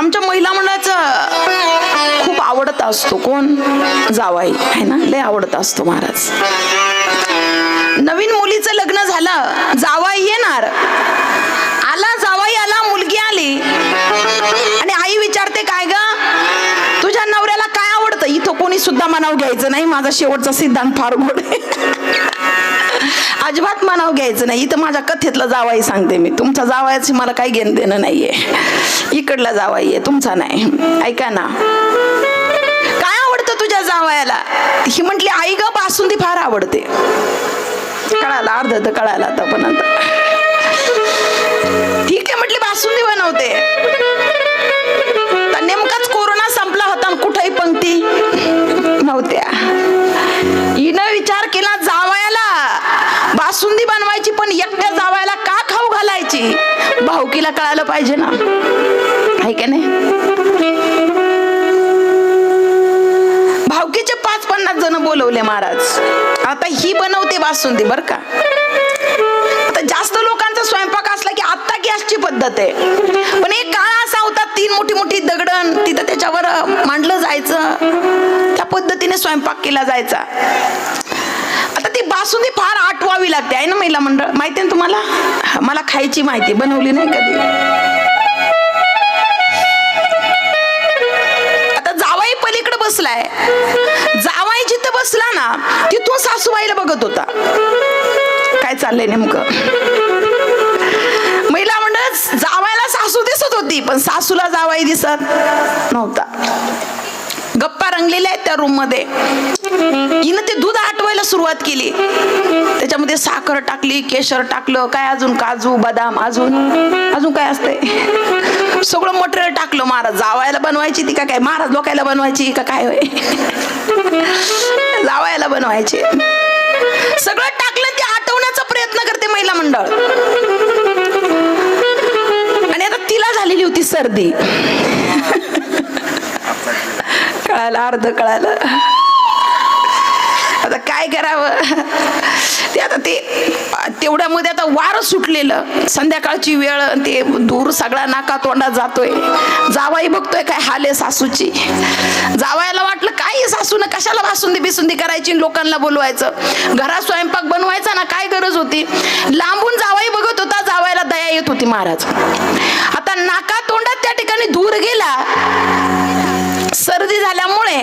आमच्या महिला मंडळाचं खूप आवडत असतो कोण? जावाई आहे ना, लय आवडत असतो महाराज. नवीन मुलीचं लग्न झालं, जावाई येणार, आला जावाई आला, मुलगी आली आणि आई विचारते काय ग तुझ्या नवऱ्याला काय आवडतं? इथं कोणी सुद्धा मनाव घ्यायचं नाही, माझा शेवटचा सिद्धांत फार गोड आहे. अजिबात मनाव घ्यायचं नाही. इथं माझ्या कथेतला जावाई सांगते मी, तुमच्या जावायाची मला काही घेणं देणं नाहीये. इकडला जावाई आहे, तुमचा नाही. ऐका ना, काय आवडतं तुझ्या जावयाला? ही म्हटली आई ग बासुंदी फार आवडते. कळाला, अर्ध तर कळाला आता, पण आता ठीक आहे म्हटली बासुंदी बनवते. तर नेमकाच कोरोना संपला होता, कुठेही पंक्ती नव्हत्या. हिनं विचार केला जावयाला बासुंदी बनवायची, पण एकट्या जावयाला का खाऊ घालायची? भाऊकीला कळायला पाहिजे ना, आहे का नाही? भाऊकीचे 50-50 जण बोलवले महाराज. आता ही बनवते बासुंदी बर का. आता जास्त लोकांचा स्वयंपाक असला की आता गॅसची पद्धत आहे, पण एक काळ असा होता 3 मोठी दगडण तिथं त्याच्यावर मांडलं जायचं, त्या पद्धतीने स्वयंपाक केला जायचा. आता ती बासुंदी फार आठवावी लागते आहे ना महिला मंडळ, माहिती ना तुम्हाला? मला खायची माहिती, बनवली नाही कधी. आता जावाई पलीकडे बसलाय, जावाई जिथं बसला ना तिथून सासूबाईला बघत होता काय चाललंय नेमकं. महिला मंडळ जावायला सासू दिसत होती, पण सासूला जावाई दिसत नव्हता. गप्पा रंगलेल्या आहेत त्या रूम मध्ये. हिनं ते दूध आटवायला सुरुवात केली, त्याच्यामध्ये साखर टाकली, केशर टाकलं, काय अजून काजू बदाम, अजून काय असतंय, सगळं मटेरियल टाकलं. महाराज जावायला बनवायची ती का काय? महाराज लोकायला बनवायची का काय? होय, जावायला बनवायचे. सगळं टाकलं, ते आटवण्याचा प्रयत्न करते महिला मंडळ. आणि आता तिला झालेली होती सर्दी. कळालं, अर्ध कळालं. आता काय करावं ते, आता ते तेवढ्यामध्ये आता वारं सुटलेलं, संध्याकाळची वेळ, ते दूर सगळा नाका तोंडात जातोय. जावाई बघतोय काय हाल आहे सासूची. जावायला वाटलं काय सासून कशाला बासुंदी बिसुंदी करायची, लोकांना बोलवायचं, घरात स्वयंपाक बनवायचा ना, काय गरज होती. लांबून जावाई बघत होता, जावायला दया येत होती महाराज. आता नाका तोंडात त्या ठिकाणी धूर गेला, सर्दी झाल्यामुळे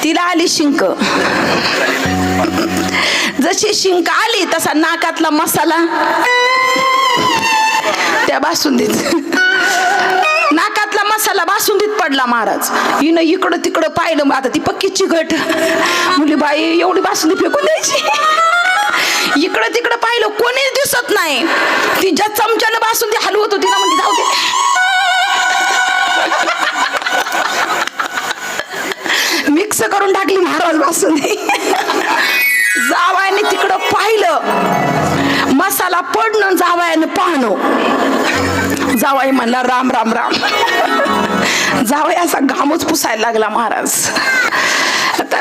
तिला आली शिंक. जशी शिंक आली तसा नाकातला मसाला त्या बासुंदीत, नाकातला मसाला बासुंदीत पडला महाराज. हिनं इकडं तिकडं पाहिलं, आता ती पक्की चिकट मुली, बाई एवढी बासुंदी फेकून द्यायची. इकडं तिकडं पाहिलं, कोणीच दिसत नाही. ती ज्या चमच्यानं बासुंदी हलवत होती ना, म्हणजे जाऊ दे, मिक्स करून टाकली महाराज बासुंदी. जावायने तिकडं पाहिलं, मसाला पडणं, जावायने पाहणं. जावाई म्हणला राम राम राम. जावाई असा घामच पुसायला लागला महाराज. आता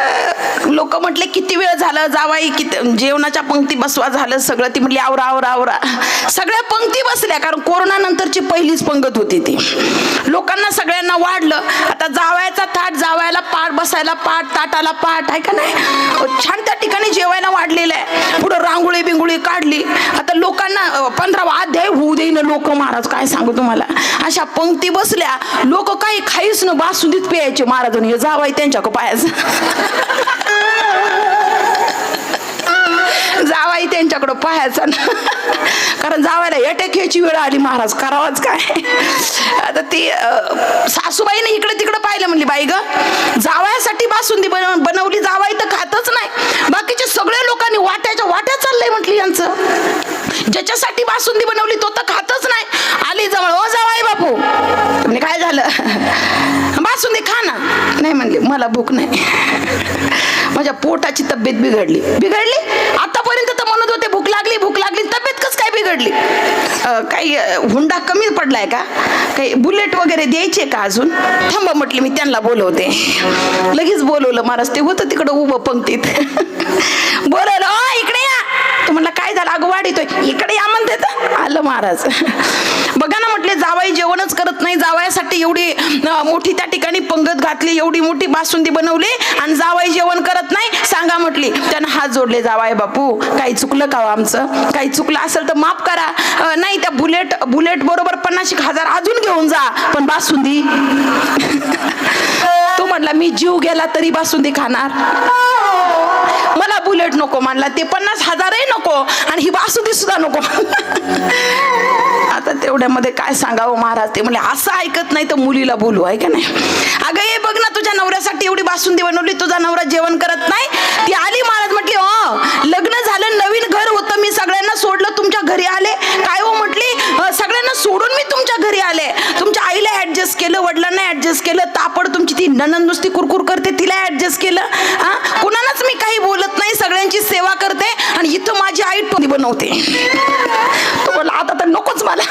लोक म्हटले किती वेळ झालं जावाई, किती जेवणाच्या पंक्ती बसवा झालं सगळं. ती म्हटली आवरा आवरा आवरा. सगळ्या पंक्ती बसल्या, कारण कोरोना नंतरची पहिलीच पंगत होती ती. लोकांना सगळ्यांना वाढलं. आता जावायचा ताट, जावायला पाठ, बसायला पाठ, ताटाला पाठ, आहे का नाही? छान त्या ठिकाणी जेवायला वाढलेलं आहे. पुढं रांगोळी बिंगोळी काढली. आता लोकांना 15वा अध्याय होऊ देईन लोक महाराज, काय सांगू तुम्हाला. अशा पंक्ती बसल्या, लोक काही खाईच न, बासुंदीत प्यायचे महाराज. हे जावाई त्यांच्या पायाचं, जावाई त्यांच्याकडं पाहायचा ना, कारण जावायला अटॅक यायची वेळ आली महाराज, करावाच काय. आता ती सासूबाईने इकडे तिकडे पाहिलं, म्हणली बाई ग जावयासाठी बासुंदी बनवली, जावाई तर खातच नाही, बाकीचे सगळे लोकांनी वाट्याच्या वाट्या चाललंय म्हटली यांचं. ज्याच्यासाठी बासुंदी बनवली तो तर खातच नाही. आली जवळ, ओ जावाई बापू, म्हणजे काय झालं, बासुंदी खा ना. नाही म्हणली, मला भूक नाही, माझ्या पोटाची तब्येत बिघडली. आतापर्यंत तर म्हणत होते भूक लागली, तब्येत कस काय बिघडली? काही हुंडा कमी पडलाय का? काही बुलेट वगैरे द्यायचे का अजून? थांबा म्हटले, मी त्यांना बोलवते. लगेच बोलवलं महाराज. ते होतं तिकडं उभं पंक्तीत. बोलवलं, इकडे या. तो म्हणला काय झालं? अगं वाढीतोय, इकडे या म्हणते. आलं महाराज. बघा ना म्हटले, जावाई जेवणच करत नाही, जावयासाठी एवढी मोठी त्या ठिकाणी पंगत घातली, एवढी मोठी बासुंदी बनवली आणि जावई जेवण करत नाही. सांगा म्हटली. त्यानं हात जोडले, जावाय बापू काही चुकलं का आमचं? काही चुकलं असेल तर माफ करा. नाही त्या बुलेट बरोबर 50,000 अजून घेऊन जा, पण बासुंदी. तो म्हटला मी जीव गेला तरी बासुंदी खाणार, मला बुलेट नको म्हणला, ते 50,000ही नको आणि ही बासुंदी सुद्धा नको. आता तेवढ्यामध्ये काय सांगावं महाराज. ते म्हणले असं ऐकत नाही तर मुलीला बोलू, आहे का नाही? अगं ये बघ ना, तुझ्या नवऱ्यासाठी एवढी बासुंदी बनवली, तुझा नवरा जेवण करत नाही. ती आली महाराज म्हटली, लग्न झालं, नवीन घर होतं, मी सगळ्यांना सोडलं, तुमच्या घरी आले. काय हो म्हटली, सगळ्यांना सोडून मी तुमच्या घरी आले. तुमच्या आईला ऍडजस्ट केलं, वडिलांना ऍडजस्ट केलं, तापड तुमची ती नणंद नुसती कुरकुर करते तिला ऍडजस्ट केलं. कुणालाच मी काही बोलत नाही, सगळ्यांची सेवा करते आणि इथं माझी आई टोनी बनवते. तो बोला आता तर नकोच मला.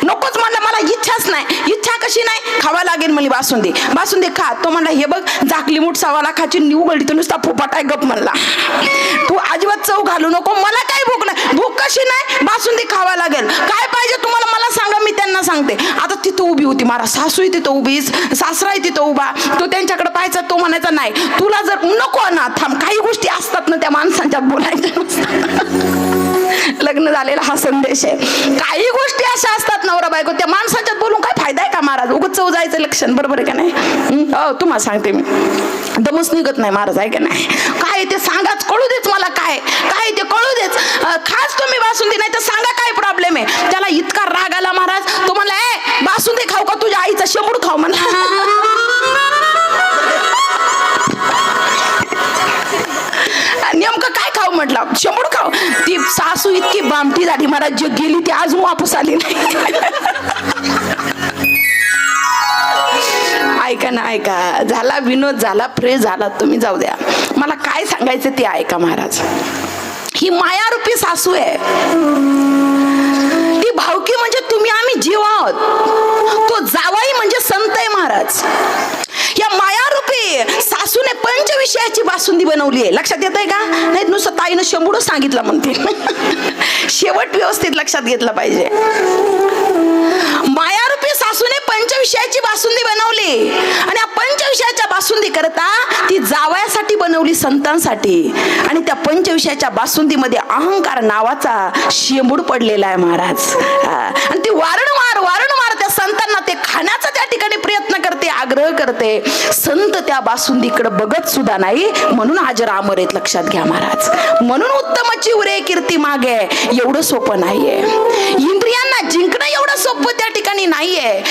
नकोच म्हणला, मला इच्छाच नाही. इच्छा कशी नाही? खावा लागेल मला बासुंदी. बासुंदी खा. तो म्हणला हे बघ झाकली मूठ 1.25 लाखाची निवगळली, तर नुसता फुपाट आहे, गप म्हणला. तू अजिबात चव घालू नको, मला काही भूक नाही. भूक कशी नाही? बासुंदी खावा लागेल. काय पाहिजे तुम्हाला मला सांगा, मी त्यांना सांगते. आता तिथं उभी होती महाराज, सासूही तिथं उभी, सासराही तिथं उभा. तो त्यांच्याकडे पाहायचा, तो म्हणायचा नाही तुला जर नको ना, थांब, काही गोष्टी असतात ना त्या माणसांच्यात बोलायच्या. लग्न झालेला हा संदेश आहे. काही गोष्टी अशा असतात नवरा बायको, त्या माणसाच्यात बोलून काय फायदा आहे का महाराज? उगाच चव जायचं लक्षण, बरोबर आहे का नाही? तुम्हाला सांगते मी, दमच निघत नाही महाराज, आहे का नाही? काय ते सांगाच, कळू देच मला, काय काय ते कळू देच. खास तुम्ही बासुंदी, नाही तर सांगा काय प्रॉब्लेम आहे. त्याला इतका राग आला महाराज, तो म्हणला बासुंदी खाऊ का तुझ्या आईचा शेंबूड खाऊ म्हणला. नेमकं काय खाऊ म्हटलं? शेंबूड खाऊ. ती सासू इतकी बामटी झाली महाराज, जे गेली ती अजून वापस आली नाही. ऐका ना, ऐका, झाला विनोद, झाला फ्रेश झाला, तुम्ही जाऊ द्या. मला काय सांगायचं ते ऐका महाराज. ही मायारूपी सासू आहे, ती भावकी म्हणजे तुम्ही आम्ही जीव आहोत, तो जावाई म्हणजे संत आहे महाराज. या मायारूपी सासूने पंचविषयाची बासुंदी बनवली आहे. लक्षात येत आहे का? नाही नुसतं ताईनं शेंबूड सांगितलं म्हणते. शेवट व्यवस्थित लक्षात घेतलं पाहिजे. मायारूपी सासूने पंचविषयाची बासुंदी बनवली आणि या पंचविषयाच्या बासुंदी करता ती जावयासाठी बनवली, संतांसाठी. आणि त्या पंचविषयाच्या बासुंदीमध्ये अहंकार नावाचा शेंबूड पडलेला आहे महाराज. आणि ती वारंवार त्या संतांना ते खाण्याचा त्या ठिकाणी प्रयत्न करते, आग्रह करते. संत त्या बासुंदीकडे बघत सुद्धा नाही, म्हणून आज रामर आहेत. लक्षात घ्या महाराज. म्हणून उत्तमची उरे कीर्ती मागे एवढं सोपं नाहीये. इंद्रियांना जिंकणं एवढं सोपं त्या ठिकाणी नाहीये.